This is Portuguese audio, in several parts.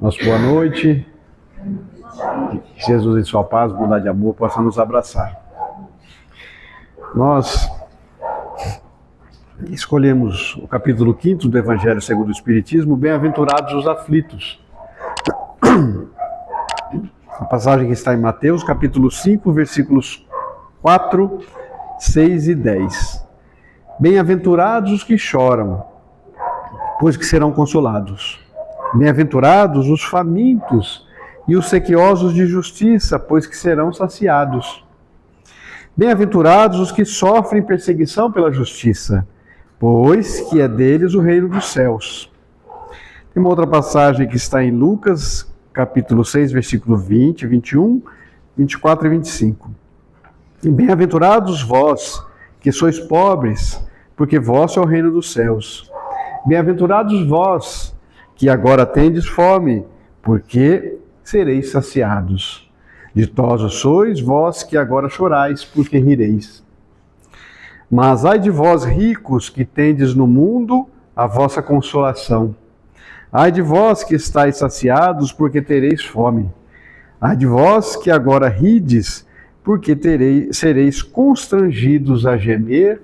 Nossa boa noite. Que Jesus, em sua paz, bondade e amor, possa nos abraçar. Nós escolhemos o capítulo 5 do Evangelho segundo o Espiritismo, Bem-aventurados os aflitos. A passagem que está em Mateus, capítulo 5, versículos 4, 6 e 10. Bem-aventurados os que choram, pois que serão consolados. Bem-aventurados os famintos e os sequiosos de justiça, pois que serão saciados. Bem-aventurados os que sofrem perseguição pela justiça, pois que é deles o reino dos céus. Tem uma outra passagem que está em Lucas, capítulo 6, versículo 20, 21, 24 e 25. E bem-aventurados vós, que sois pobres, porque vosso é o reino dos céus. Bem-aventurados vós, que agora tendes fome, porque sereis saciados. Ditosos sois vós que agora chorais, porque rireis. Mas ai de vós ricos, que tendes no mundo a vossa consolação. Ai de vós que estáis saciados, porque tereis fome. Ai de vós que agora rides, porque sereis constrangidos a gemer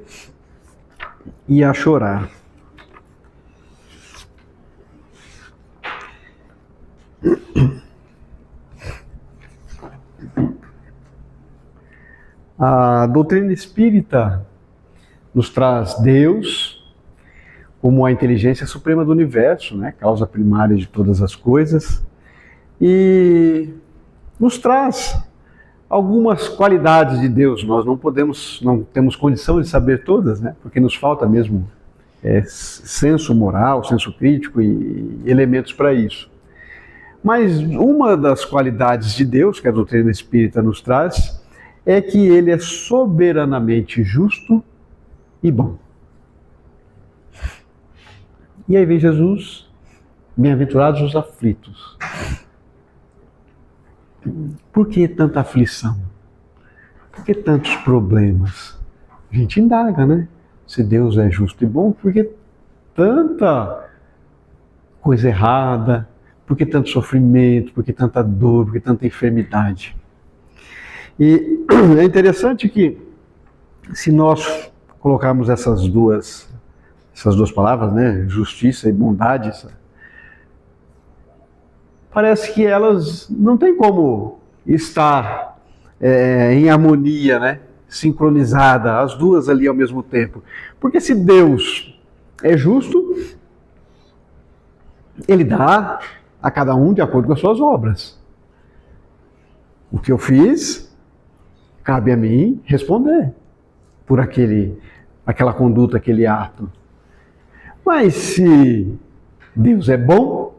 e a chorar. A doutrina espírita nos traz Deus como a inteligência suprema do universo, né? Causa primária de todas as coisas, e nos traz algumas qualidades de Deus. Nós não temos condição de saber todas, né? Porque nos falta mesmo senso moral, senso crítico e elementos para isso. Mas uma das qualidades de Deus que a doutrina espírita nos traz é que ele é soberanamente justo e bom. E aí vem Jesus, bem-aventurados os aflitos. Por que tanta aflição? Por que tantos problemas? A gente indaga, né? Se Deus é justo e bom, por que tanta coisa errada? Por que tanto sofrimento? Por que tanta dor? Por que tanta enfermidade? E é interessante que, se nós colocarmos essas duas palavras, né, justiça e bondade, parece que elas não têm como estar em harmonia, né, sincronizada, as duas ali ao mesmo tempo. Porque se Deus é justo, Ele dá a cada um de acordo com as suas obras. O que eu fiz, cabe a mim responder por aquela conduta, aquele ato. Mas se Deus é bom,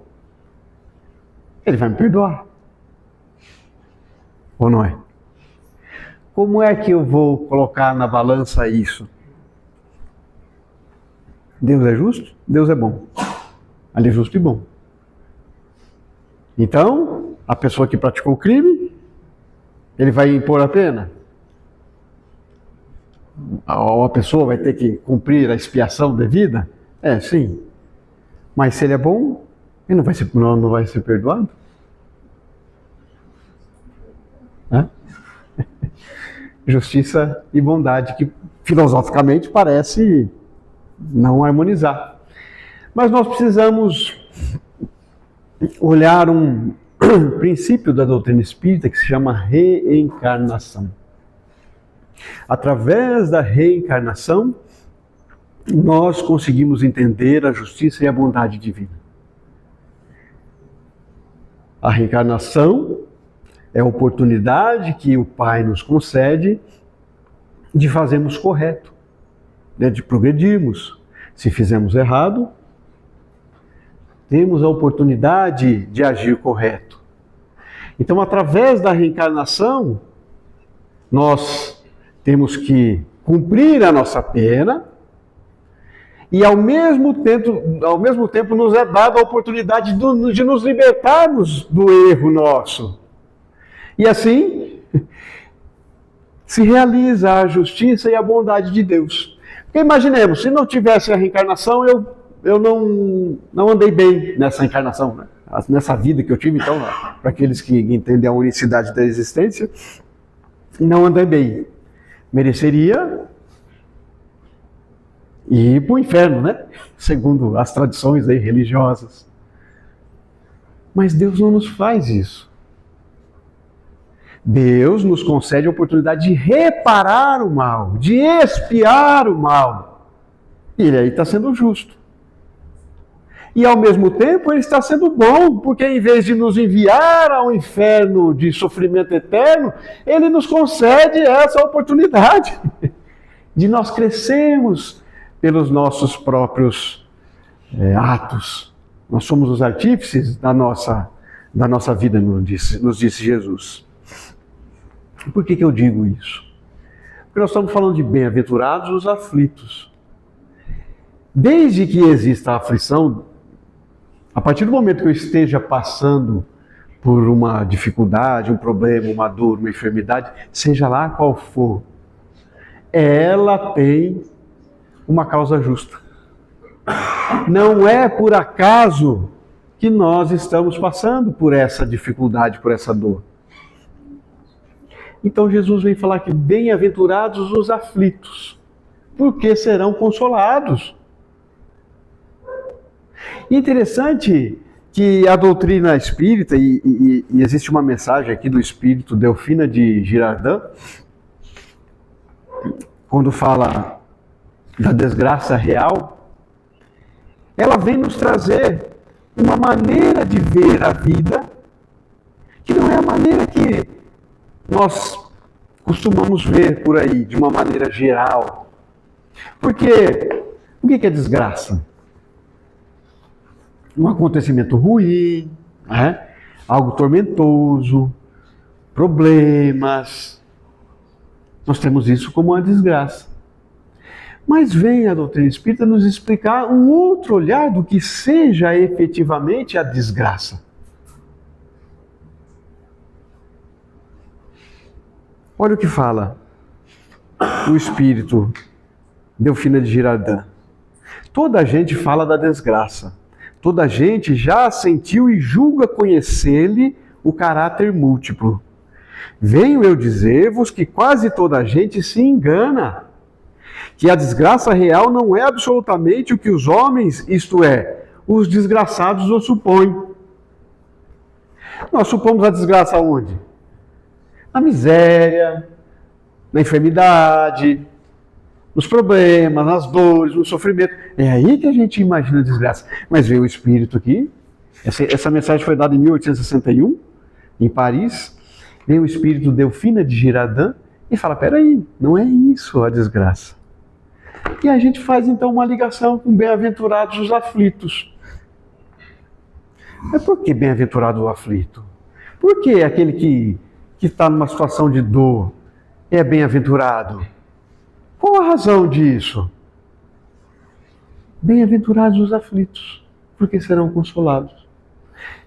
Ele vai me perdoar. Ou não é? Como é que eu vou colocar na balança isso? Deus é justo? Deus é bom. Ele é justo e bom. Então, a pessoa que praticou o crime, ele vai impor a pena? A pessoa vai ter que cumprir a expiação devida? Sim. Mas se ele é bom, ele não vai ser perdoado? Justiça e bondade, que filosoficamente parece não harmonizar. Mas nós precisamos olhar um princípio da doutrina espírita que se chama reencarnação. Através da reencarnação, nós conseguimos entender a justiça e a bondade divina. A reencarnação é a oportunidade que o Pai nos concede de fazermos correto, né, de progredirmos. Se fizermos errado, temos a oportunidade de agir correto. Então, através da reencarnação, nós temos que cumprir a nossa pena e, ao mesmo tempo nos é dada a oportunidade de nos libertarmos do erro nosso. E assim, se realiza a justiça e a bondade de Deus. Porque imaginemos, se não tivesse a reencarnação, eu eu não andei bem nessa encarnação, né? Nessa vida que eu tive. Então, para aqueles que entendem a unicidade da existência, não andei bem. Mereceria ir para o inferno, né? Segundo as tradições aí religiosas. Mas Deus não nos faz isso. Deus nos concede a oportunidade de reparar o mal, de expiar o mal. E Ele aí está sendo justo. E ao mesmo tempo Ele está sendo bom, porque em vez de nos enviar ao inferno de sofrimento eterno, Ele nos concede essa oportunidade de nós crescermos pelos nossos próprios atos. Nós somos os artífices da nossa vida, nos disse Jesus. Por que eu digo isso? Porque nós estamos falando de bem-aventurados os aflitos. Desde que exista a aflição, a partir do momento que eu esteja passando por uma dificuldade, um problema, uma dor, uma enfermidade, seja lá qual for, ela tem uma causa justa. Não é por acaso que nós estamos passando por essa dificuldade, por essa dor. Então Jesus vem falar que bem-aventurados os aflitos, porque serão consolados. Interessante que a doutrina espírita, e existe uma mensagem aqui do espírito Delfina de Girardin, quando fala da desgraça real, ela vem nos trazer uma maneira de ver a vida que não é a maneira que nós costumamos ver por aí, de uma maneira geral. Porque o que é desgraça? Um acontecimento ruim, né? Algo tormentoso, problemas. Nós temos isso como uma desgraça. Mas vem a doutrina espírita nos explicar um outro olhar do que seja efetivamente a desgraça. Olha o que fala o espírito Delfina de Girardin. Toda a gente fala da desgraça. Toda a gente já sentiu e julga conhecer-lhe o caráter múltiplo. Venho eu dizer-vos que quase toda a gente se engana, que a desgraça real não é absolutamente o que os homens, isto é, os desgraçados, o supõem. Nós supomos a desgraça onde? Na miséria, na enfermidade, nos problemas, nas dores, no sofrimento. É aí que a gente imagina a desgraça. Mas veio o Espírito aqui, essa mensagem foi dada em 1861, em Paris, veio o Espírito Delfina de Girardin e fala, peraí, não é isso a desgraça. E a gente faz então uma ligação com bem-aventurados os aflitos. Mas por que bem-aventurado o aflito? Por que aquele que está numa situação de dor é bem-aventurado? Qual a razão disso? Bem-aventurados os aflitos, porque serão consolados.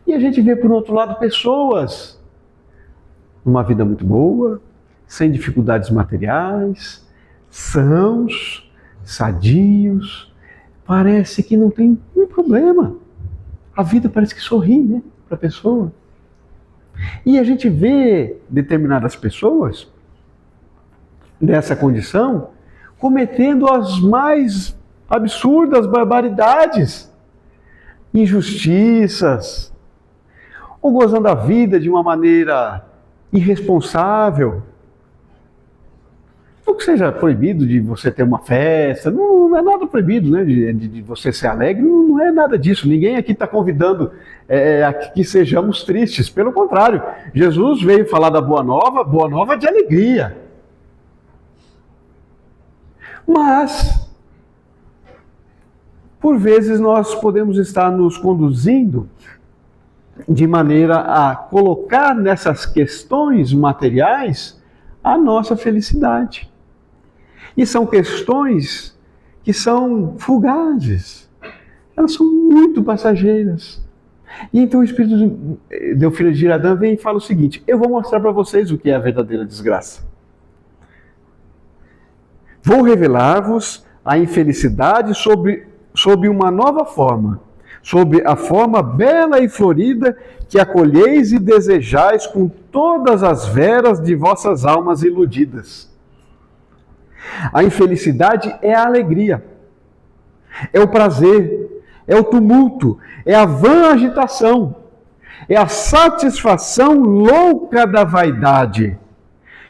E a gente vê, por outro lado, pessoas numa vida muito boa, sem dificuldades materiais, sãos, sadios, parece que não tem nenhum problema. A vida parece que sorri, né, para a pessoa. E a gente vê determinadas pessoas nessa condição cometendo as mais absurdas barbaridades, injustiças, ou gozando a vida de uma maneira irresponsável. Não que seja proibido de você ter uma festa, não é nada proibido, né, de você ser alegre, não é nada disso. Ninguém aqui está convidando a que sejamos tristes, pelo contrário. Jesus veio falar da boa nova de alegria. Mas, por vezes, nós podemos estar nos conduzindo de maneira a colocar nessas questões materiais a nossa felicidade. E são questões que são fugazes, elas são muito passageiras. E então o Espírito Delfina de Girardin vem e fala o seguinte: eu vou mostrar para vocês o que é a verdadeira desgraça. Vou revelar-vos a infelicidade sobre sob uma nova forma, sob a forma bela e florida que acolheis e desejais com todas as veras de vossas almas iludidas. A infelicidade é a alegria, é o prazer, é o tumulto, é a vã agitação, é a satisfação louca da vaidade,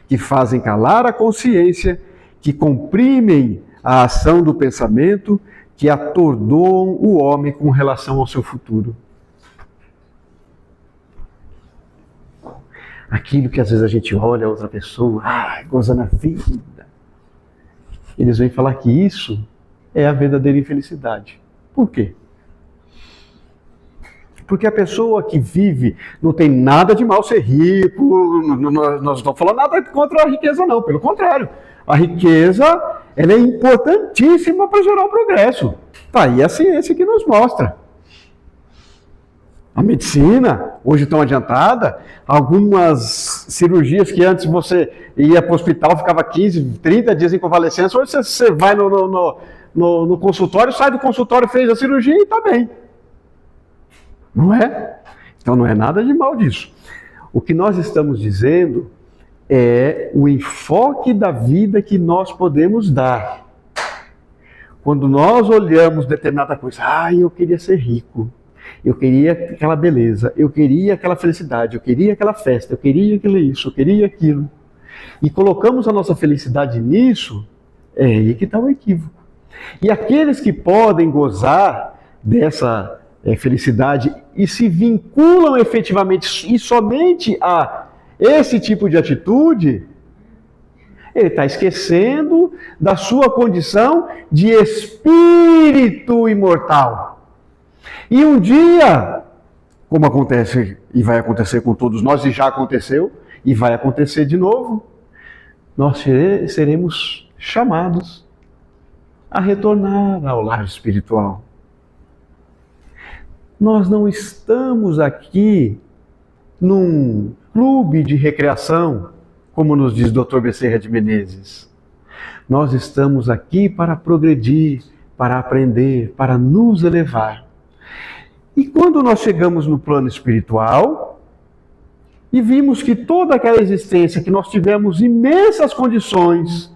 que fazem calar a consciência, que comprimem a ação do pensamento, que atordoam o homem com relação ao seu futuro. Aquilo que às vezes a gente olha a outra pessoa, gozando a vida. Eles vêm falar que isso é a verdadeira infelicidade. Por quê? Porque a pessoa que vive, não tem nada de mal ser rico, nós não estamos falando nada contra a riqueza não, pelo contrário. A riqueza, ela é importantíssima para gerar o progresso. Tá aí a ciência que nos mostra. A medicina, hoje tão adiantada, algumas cirurgias que antes você ia para o hospital, ficava 15, 30 dias em convalescência, hoje você vai no consultório, sai do consultório, fez a cirurgia e está bem. Não é? Então não é nada de mal disso. O que nós estamos dizendo é o enfoque da vida que nós podemos dar. Quando nós olhamos determinada coisa, eu queria ser rico, eu queria aquela beleza, eu queria aquela felicidade, eu queria aquela festa, eu queria aquilo isso, eu queria aquilo. E colocamos a nossa felicidade nisso, é aí que está o equívoco. E aqueles que podem gozar dessa felicidade e se vinculam efetivamente e somente a esse tipo de atitude, ele está esquecendo da sua condição de espírito imortal. E um dia, como acontece e vai acontecer com todos nós, e já aconteceu, e vai acontecer de novo, nós seremos chamados a retornar ao lar espiritual. Nós não estamos aqui num clube de recreação, como nos diz Dr. Bezerra de Menezes. Nós estamos aqui para progredir, para aprender, para nos elevar. E quando nós chegamos no plano espiritual e vimos que toda aquela existência que nós tivemos imensas condições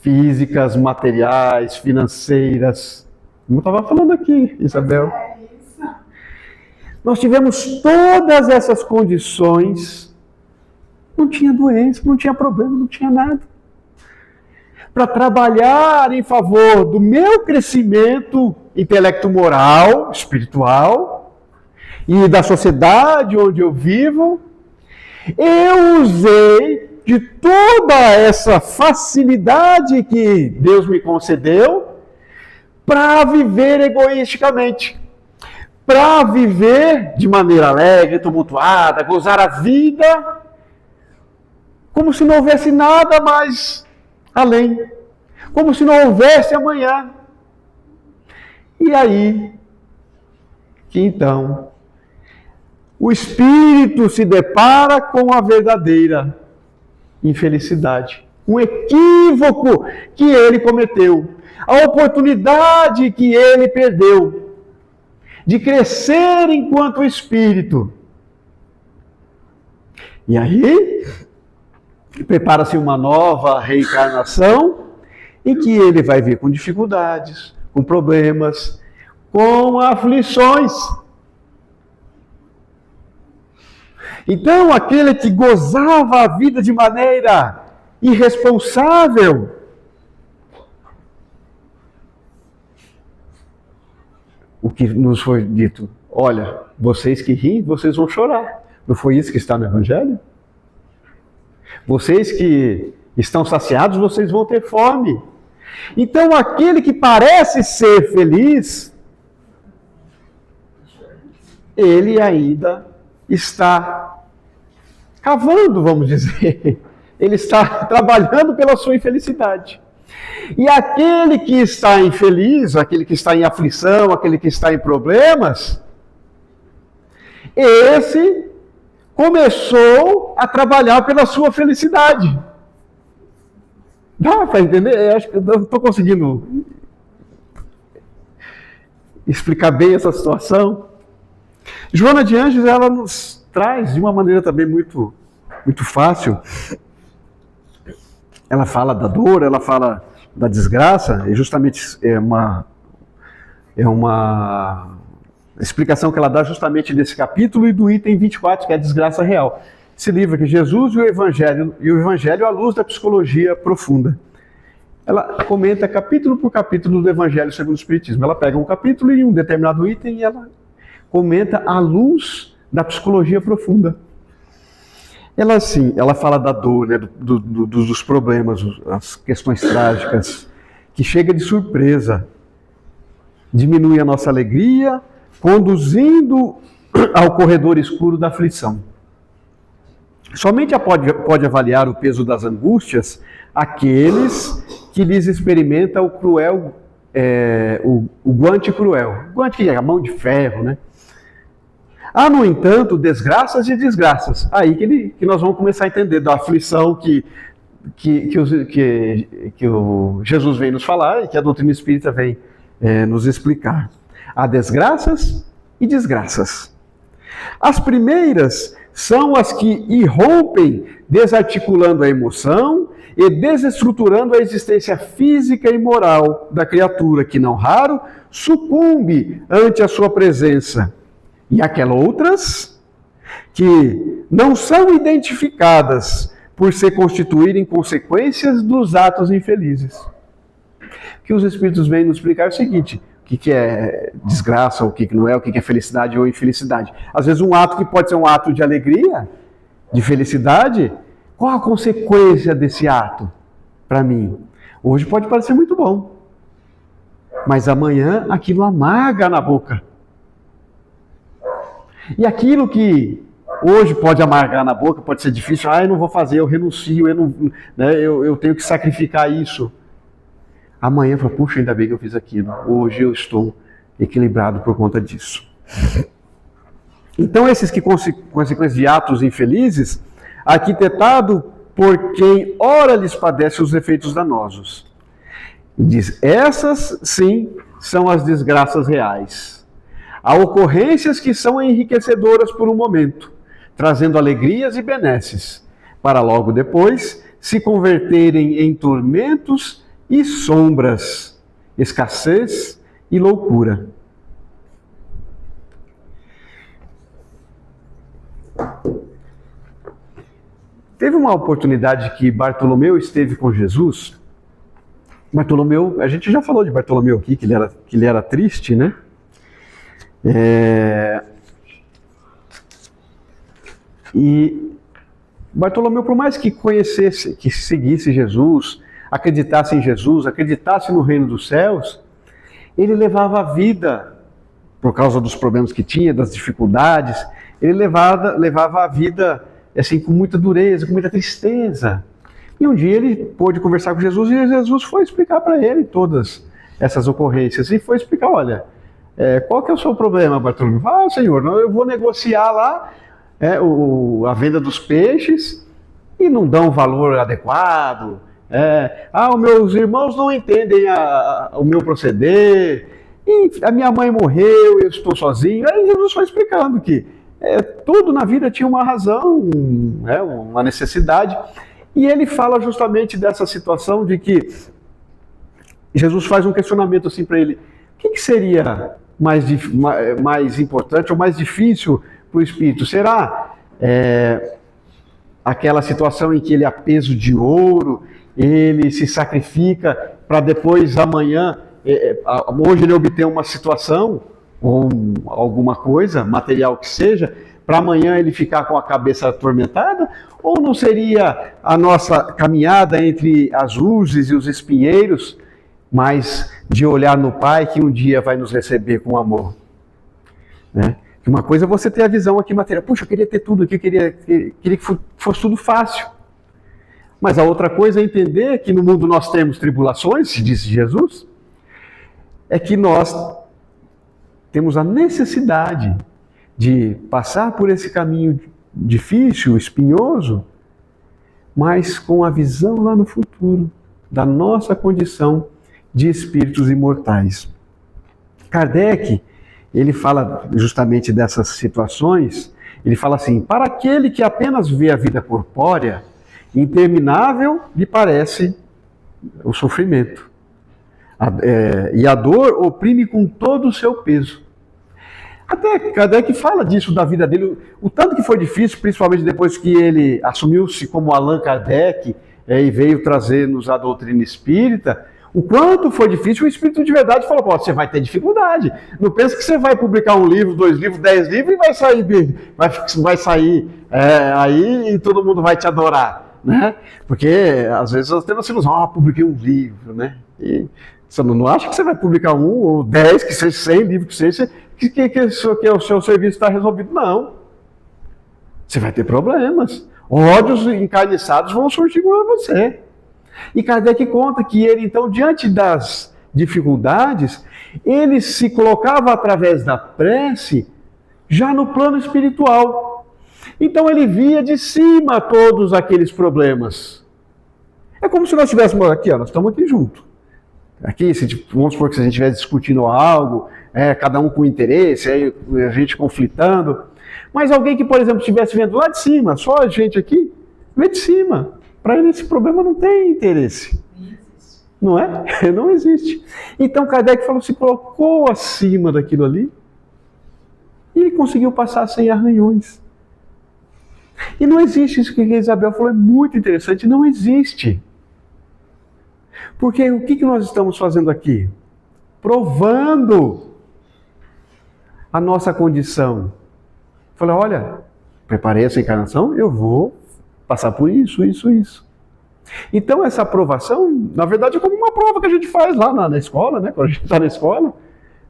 físicas, materiais, financeiras, como eu estava falando aqui, Isabel, nós tivemos todas essas condições, não tinha doença, não tinha problema, não tinha nada. Para trabalhar em favor do meu crescimento intelecto-moral, espiritual, e da sociedade onde eu vivo, eu usei de toda essa facilidade que Deus me concedeu para viver egoisticamente. Para viver de maneira alegre, tumultuada, gozar a vida, como se não houvesse nada mais além, como se não houvesse amanhã. E aí, que então, o espírito se depara com a verdadeira infelicidade, um equívoco que ele cometeu, a oportunidade que ele perdeu de crescer enquanto espírito. E aí, prepara-se uma nova reencarnação em que ele vai vir com dificuldades, com problemas, com aflições. Então, aquele que gozava a vida de maneira irresponsável, o que nos foi dito, olha, vocês que riem, vocês vão chorar. Não foi isso que está no Evangelho? Vocês que estão saciados, vocês vão ter fome. Então, aquele que parece ser feliz, ele ainda está cavando, vamos dizer. Ele está trabalhando pela sua infelicidade. E aquele que está infeliz, aquele que está em aflição, aquele que está em problemas, esse começou a trabalhar pela sua felicidade. Dá para entender? Eu acho que eu estou conseguindo explicar bem essa situação. Joana de Ângeles, ela nos traz de uma maneira também muito fácil. Ela fala da dor, ela fala da desgraça, e justamente é uma explicação que ela dá justamente desse capítulo e do item 24, que é a desgraça real. Esse livro aqui, Jesus e o Evangelho à luz da psicologia profunda. Ela comenta capítulo por capítulo do Evangelho segundo o Espiritismo. Ela pega um capítulo e um determinado item e ela comenta à luz da psicologia profunda. Ela fala da dor, né, dos problemas, as questões trágicas, que chega de surpresa, diminui a nossa alegria, conduzindo ao corredor escuro da aflição. Somente pode avaliar o peso das angústias aqueles que lhes experimenta o cruel, o guante cruel. O guante que é a mão de ferro, né? Há, no entanto, desgraças e desgraças. Aí que nós vamos começar a entender da aflição que o Jesus vem nos falar e que a doutrina espírita vem nos explicar. Há desgraças e desgraças. As primeiras são as que irrompem desarticulando a emoção e desestruturando a existência física e moral da criatura, que não raro sucumbe ante a sua presença. E aquelas outras que não são identificadas por se constituírem consequências dos atos infelizes. O que os Espíritos vêm nos explicar é o seguinte: o que é desgraça, o que não é, o que é felicidade ou infelicidade. Às vezes um ato que pode ser um ato de alegria, de felicidade, qual a consequência desse ato para mim? Hoje pode parecer muito bom, mas amanhã aquilo amarga na boca. E aquilo que hoje pode amargar na boca, pode ser difícil, eu não vou fazer, eu renuncio, eu tenho que sacrificar isso. Amanhã, puxa, ainda bem que eu fiz aquilo. Hoje eu estou equilibrado por conta disso. Então, esses que consequências de atos infelizes, arquitetado por quem ora lhes padece os efeitos danosos. Diz, essas sim são as desgraças reais. Há ocorrências que são enriquecedoras por um momento, trazendo alegrias e benesses, para logo depois se converterem em tormentos e sombras, escassez e loucura. Teve uma oportunidade que Bartolomeu esteve com Jesus. Bartolomeu, a gente já falou de Bartolomeu aqui, que ele era triste, né? E Bartolomeu, por mais que conhecesse, que seguisse Jesus, acreditasse em Jesus, acreditasse no reino dos céus, ele levava a vida, por causa dos problemas que tinha, das dificuldades, ele levava a vida assim, com muita dureza, com muita tristeza. E um dia ele pôde conversar com Jesus e Jesus foi explicar para ele todas essas ocorrências. E foi explicar, olha, qual que é o seu problema, Bartolomeu? Senhor, eu vou negociar lá a venda dos peixes e não dão o valor adequado. Os meus irmãos não entendem o meu proceder, e a minha mãe morreu, eu estou sozinho. Aí Jesus foi explicando que tudo na vida tinha uma razão, uma necessidade, e ele fala justamente dessa situação de que Jesus faz um questionamento assim para ele: o que seria mais importante ou mais difícil para o espírito? Será aquela situação em que ele, a peso de ouro, ele se sacrifica para depois, amanhã, hoje ele obter uma situação ou alguma coisa, material que seja, para amanhã ele ficar com a cabeça atormentada? Ou não seria a nossa caminhada entre as urzes e os espinheiros, mas de olhar no Pai que um dia vai nos receber com amor? Né? Uma coisa é você ter a visão aqui material. Puxa, eu queria ter tudo aqui, queria que fosse tudo fácil. Mas a outra coisa é entender que no mundo nós temos tribulações, se disse Jesus, é que nós temos a necessidade de passar por esse caminho difícil, espinhoso, mas com a visão lá no futuro da nossa condição de espíritos imortais. Kardec, ele fala justamente dessas situações, ele fala assim, para aquele que apenas vê a vida corpórea, interminável lhe parece o sofrimento. E a dor oprime com todo o seu peso. Até Kardec fala disso da vida dele, o tanto que foi difícil, principalmente depois que ele assumiu-se como Allan Kardec e veio trazer-nos a doutrina espírita, o quanto foi difícil, o Espírito de Verdade falou, você vai ter dificuldade. Não pensa que você vai publicar um livro, 2 livros, 10 livros e vai sair aí e todo mundo vai te adorar. Né? Porque às vezes nós temos essa ilusão, publiquei um livro, né? E você não acha que você vai publicar 1 ou 10, que seja 100 livros, que seja, que o seu serviço está resolvido. Não. Você vai ter problemas. Ódios encarniçados vão surgir com você. E Kardec conta que ele, então, diante das dificuldades, ele se colocava através da prece já no plano espiritual. Então ele via de cima todos aqueles problemas. É como se nós estivéssemos aqui, nós estamos aqui juntos. Aqui, vamos supor que se a gente estivesse discutindo algo, cada um com interesse, aí a gente conflitando. Mas alguém que, por exemplo, estivesse vendo lá de cima, só a gente aqui, vê de cima. Para ele esse problema não tem interesse. Não é? Não existe. Então Kardec falou, se colocou acima daquilo ali e ele conseguiu passar sem arranhões. E não existe isso que a Isabel falou, é muito interessante, não existe. Porque o que nós estamos fazendo aqui? Provando a nossa condição. Falei, olha, preparei essa encarnação, eu vou passar por isso, isso, isso. Então essa aprovação, na verdade, é como uma prova que a gente faz lá na escola, né? Quando a gente está na escola,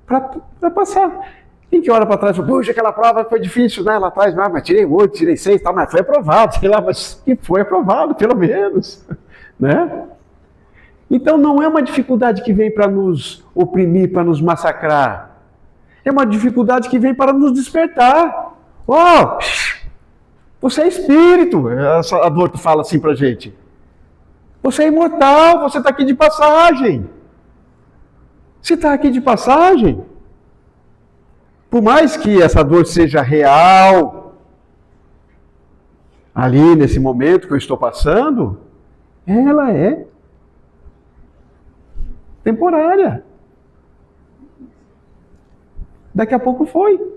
para passar. Quem que olha para trás e fala, puxa, aquela prova foi difícil, né? Lá atrás, mas tirei 8, tirei 6, tá, mas foi aprovado, sei lá, mas que foi aprovado, pelo menos. Né? Então não é uma dificuldade que vem para nos oprimir, para nos massacrar. É uma dificuldade que vem para nos despertar. Oh, você é espírito, a dor que fala assim para a gente. Você é imortal, você está aqui de passagem. Você está aqui de passagem. Por mais que essa dor seja real, ali nesse momento que eu estou passando, ela é temporária. Daqui a pouco foi.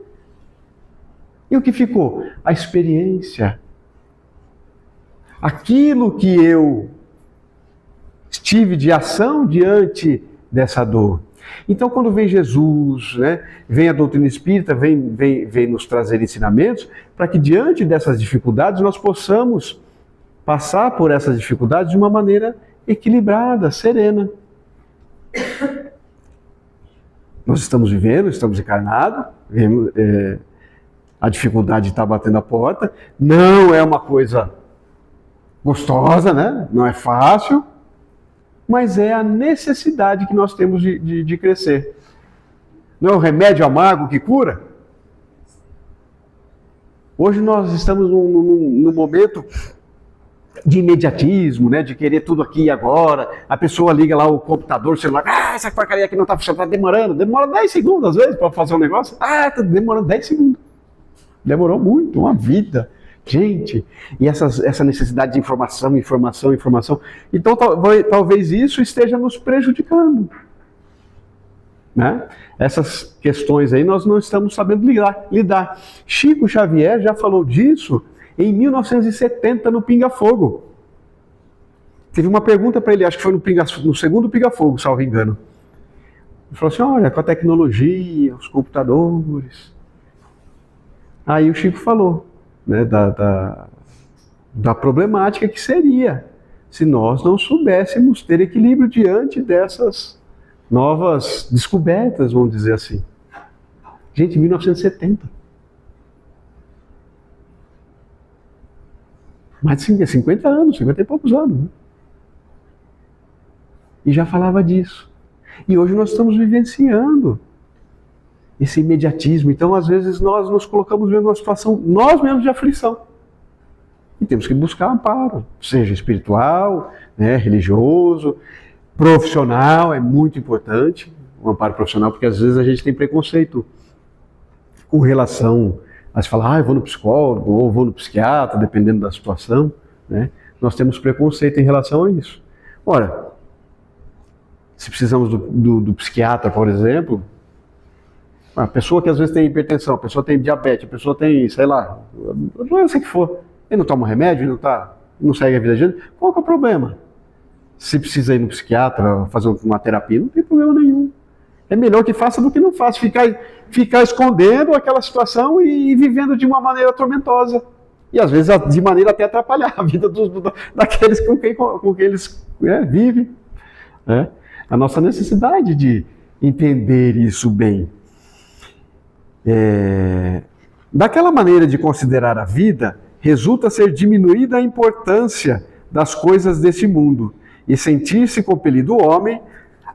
E o que ficou? A experiência. Aquilo que eu tive de ação diante dessa dor. Então, quando vem Jesus, né, vem a doutrina espírita, vem nos trazer ensinamentos, para que diante dessas dificuldades nós possamos passar por essas dificuldades de uma maneira equilibrada, serena. Nós estamos vivendo, estamos encarnados, a dificuldade está batendo a porta, não é uma coisa gostosa, né? Não é fácil, mas é a necessidade que nós temos de crescer. Não é o remédio amargo que cura? Hoje nós estamos num momento de imediatismo, né? De querer tudo aqui e agora. A pessoa liga lá o computador, o celular, essa porcaria aqui não está funcionando, está demorando. Demora 10 segundos às vezes para fazer um negócio. Está demorando 10 segundos. Demorou muito, uma vida. Gente, e essa necessidade de informação. Então talvez isso esteja nos prejudicando. Né? Essas questões aí nós não estamos sabendo lidar. Chico Xavier já falou disso em 1970 no Pinga Fogo. Teve uma pergunta para ele, acho que foi no segundo Pinga Fogo, salvo engano. Ele falou assim, olha, com a tecnologia, os computadores. Aí o Chico falou, né, da problemática que seria se nós não soubéssemos ter equilíbrio diante dessas novas descobertas, vamos dizer assim. Gente, 1970. Mais de 50 anos, 50 e poucos anos. Né? E já falava disso. E hoje nós estamos vivenciando esse imediatismo. Então, às vezes, nós nos colocamos numa situação, nós mesmos, de aflição. E temos que buscar amparo, seja espiritual, né, religioso, profissional, é muito importante. o amparo profissional, porque às vezes a gente tem preconceito com relação a se falar, eu vou no psicólogo ou vou no psiquiatra, dependendo da situação, né? Nós temos preconceito em relação a isso. Ora, se precisamos do psiquiatra, por exemplo, a pessoa que às vezes tem hipertensão, a pessoa tem diabetes, a pessoa tem, sei lá, a doença que for, ele não toma remédio, ele não segue a vida de gente, qual que é o problema? Se precisa ir no psiquiatra, fazer uma terapia, não tem problema nenhum. É melhor que faça do que não faça, ficar escondendo aquela situação e vivendo de uma maneira tormentosa. E às vezes de maneira até atrapalhar a vida daqueles com quem eles vivem. Né? A nossa necessidade de entender isso bem. Daquela maneira de considerar a vida, resulta ser diminuída a importância das coisas deste mundo e sentir-se compelido o homem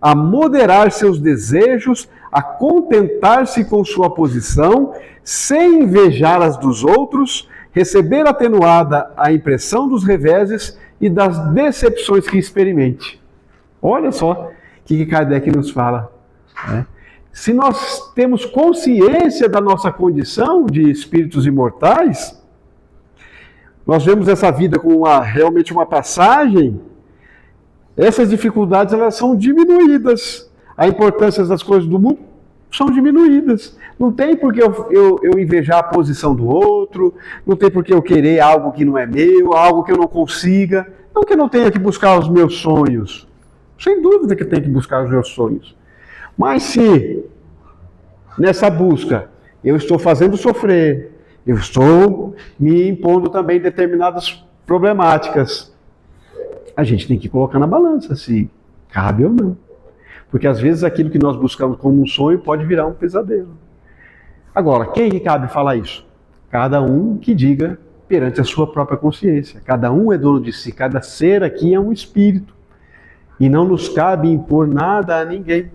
a moderar seus desejos, a contentar-se com sua posição, sem invejar as dos outros, receber atenuada a impressão dos reveses e das decepções que experimente. Olha só o que Kardec nos fala. Né? Se nós temos consciência da nossa condição de espíritos imortais, nós vemos essa vida como realmente uma passagem, essas dificuldades elas são diminuídas. A importância das coisas do mundo são diminuídas. Não tem por que eu invejar a posição do outro, não tem por que eu querer algo que não é meu, algo que eu não consiga. Não que eu não tenha que buscar os meus sonhos. Sem dúvida que eu tenho que buscar os meus sonhos. Mas se nessa busca eu estou fazendo sofrer, eu estou me impondo também determinadas problemáticas, a gente tem que colocar na balança se cabe ou não. Porque às vezes aquilo que nós buscamos como um sonho pode virar um pesadelo. Agora, quem que cabe falar isso? Cada um que diga perante a sua própria consciência. Cada um é dono de si, cada ser aqui é um espírito. E não nos cabe impor nada a ninguém.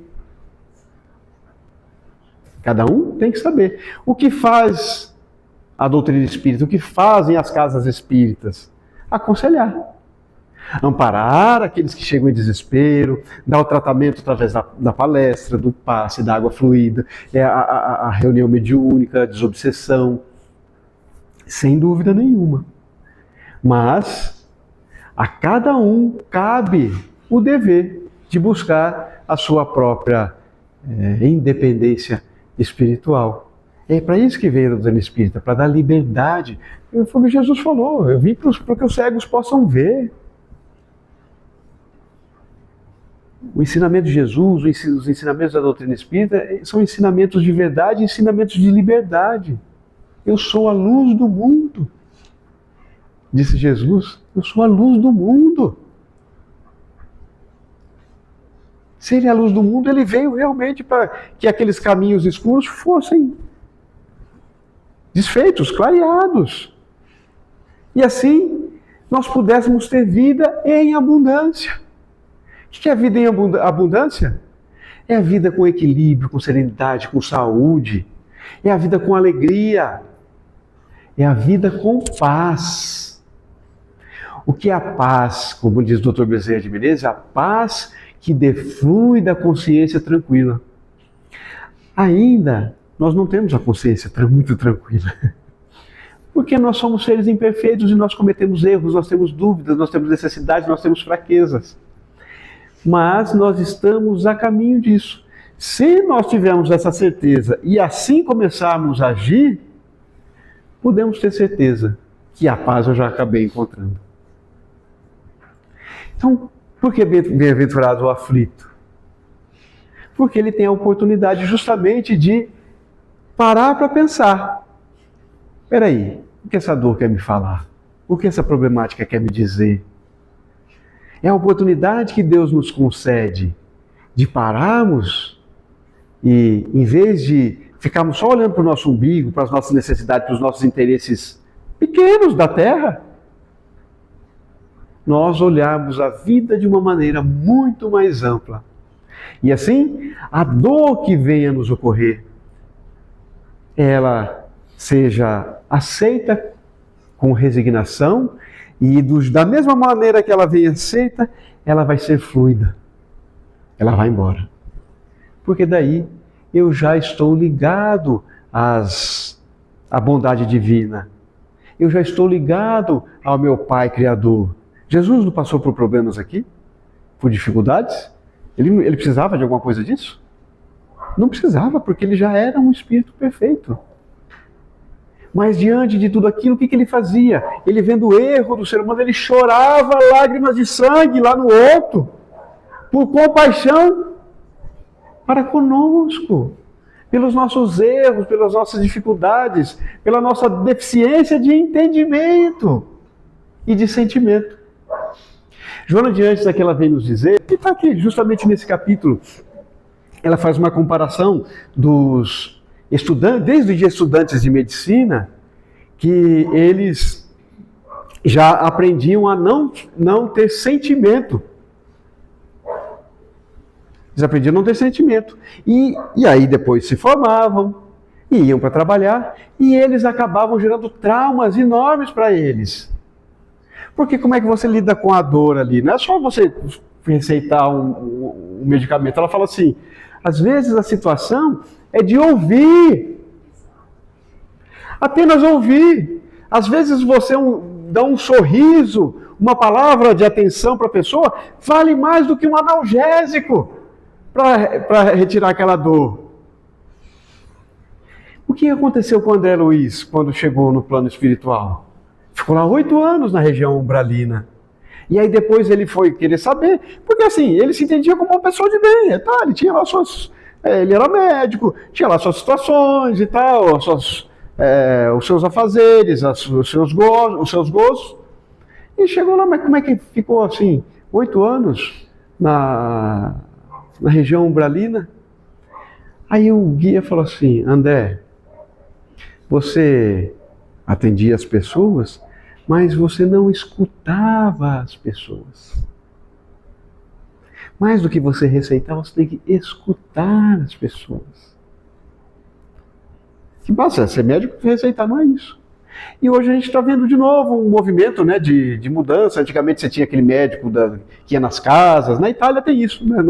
Cada um tem que saber. O que faz a doutrina espírita? O que fazem as casas espíritas? Aconselhar. Amparar aqueles que chegam em desespero, dar o tratamento através da palestra, do passe, da água fluida, a reunião mediúnica, a desobsessão, sem dúvida nenhuma. Mas a cada um cabe o dever de buscar a sua própria independência espiritual. É para isso que veio a doutrina espírita, para dar liberdade. Foi o que Jesus falou, eu vim para que os cegos possam ver. O ensinamento de Jesus, os ensinamentos da doutrina espírita são ensinamentos de verdade, ensinamentos de liberdade. Eu sou a luz do mundo, disse Jesus. Eu sou a luz do mundo. Se ele é a luz do mundo, ele veio realmente para que aqueles caminhos escuros fossem desfeitos, clareados. E assim nós pudéssemos ter vida em abundância. O que é a vida em abundância? É a vida com equilíbrio, com serenidade, com saúde. É a vida com alegria. É a vida com paz. O que é a paz? Como diz o Dr. Bezerra de Menezes, a paz que deflui da consciência tranquila. Ainda nós não temos a consciência muito tranquila. Porque nós somos seres imperfeitos e nós cometemos erros, nós temos dúvidas, nós temos necessidades, nós temos fraquezas. Mas nós estamos a caminho disso. Se nós tivermos essa certeza e assim começarmos a agir, podemos ter certeza que a paz eu já acabei encontrando. Então, por que bem-aventurado o aflito? Porque ele tem a oportunidade justamente de parar para pensar. Espera aí, o que essa dor quer me falar? O que essa problemática quer me dizer? É a oportunidade que Deus nos concede de pararmos e, em vez de ficarmos só olhando para o nosso umbigo, para as nossas necessidades, para os nossos interesses pequenos da terra, nós olharmos a vida de uma maneira muito mais ampla. E assim, a dor que venha nos ocorrer, ela seja aceita com resignação e da mesma maneira que ela vem aceita, ela vai ser fluida. Ela vai embora. Porque daí eu já estou ligado à bondade divina. Eu já estou ligado ao meu Pai Criador. Jesus não passou por problemas aqui? Por dificuldades? Ele precisava de alguma coisa disso? Não precisava, porque ele já era um Espírito perfeito. Mas diante de tudo aquilo, o que ele fazia? Ele vendo o erro do ser humano, ele chorava lágrimas de sangue lá no outro, por compaixão para conosco, pelos nossos erros, pelas nossas dificuldades, pela nossa deficiência de entendimento e de sentimento. Joana de Antes aqui ela vem nos dizer, e está aqui justamente nesse capítulo, ela faz uma comparação dos estudantes, desde de estudantes de medicina, que eles já aprendiam a não ter sentimento. Eles aprendiam a não ter sentimento. E aí depois se formavam, e iam para trabalhar, e eles acabavam gerando traumas enormes para eles. Porque como é que você lida com a dor ali? Não é só você receitar um medicamento. Ela fala assim, às vezes a situação é de ouvir. Apenas ouvir. Às vezes você dá um sorriso, uma palavra de atenção para a pessoa, vale mais do que um analgésico para retirar aquela dor. O que aconteceu com o André Luiz quando chegou no plano espiritual? Ficou lá 8 anos na região umbralina. E aí depois ele foi querer saber, porque assim, ele se entendia como uma pessoa de bem, tá? Ele tinha lá ele era médico, tinha lá suas situações e tal, os seus afazeres, os seus gostos. E chegou lá, mas como é que ficou assim, 8 anos na região umbralina? Aí o guia falou assim, André, você atendia as pessoas, mas você não escutava as pessoas. Mais do que você receitar, você tem que escutar as pessoas. Que basta ser médico e receitar, não é isso. E hoje a gente está vendo de novo um movimento, né, de mudança. Antigamente você tinha aquele médico que ia nas casas. Na Itália tem isso. Né?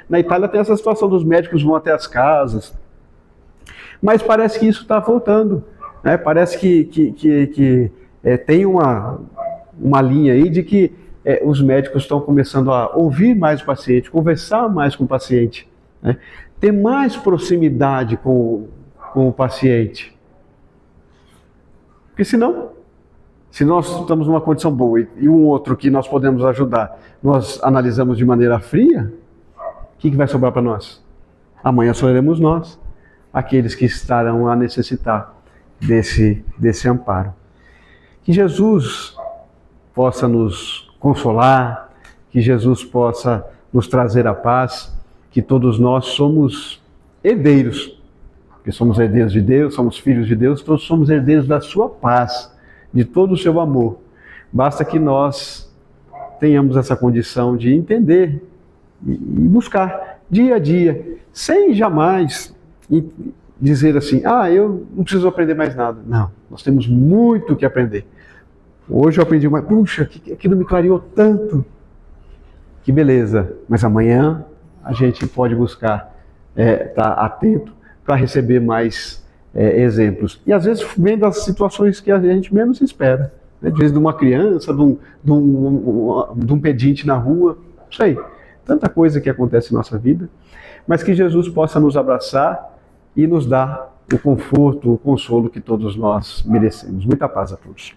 Na Itália tem essa situação dos médicos vão até as casas. Mas parece que isso está voltando. Né? Parece que tem uma linha aí de que os médicos estão começando a ouvir mais o paciente, conversar mais com o paciente, né? Ter mais proximidade com o paciente. Porque senão, se nós estamos numa condição boa e um outro que nós podemos ajudar, nós analisamos de maneira fria, o que vai sobrar para nós? Amanhã seremos nós, aqueles que estarão a necessitar desse amparo. Que Jesus possa nos consolar, que Jesus possa nos trazer a paz, que todos nós somos herdeiros, porque somos herdeiros de Deus, somos filhos de Deus, todos somos herdeiros da sua paz, de todo o seu amor. Basta que nós tenhamos essa condição de entender e buscar dia a dia, sem jamais dizer assim, eu não preciso aprender mais nada. Não, nós temos muito que aprender. Hoje eu aprendi mais, puxa, aquilo me clareou tanto. Que beleza, mas amanhã a gente pode buscar estar atento para receber mais exemplos. E às vezes vem das situações que a gente menos espera. Né? Às vezes de uma criança, de um pedinte na rua, não sei. Tanta coisa que acontece em nossa vida. Mas que Jesus possa nos abraçar e nos dar o conforto, o consolo que todos nós merecemos. Muita paz a todos.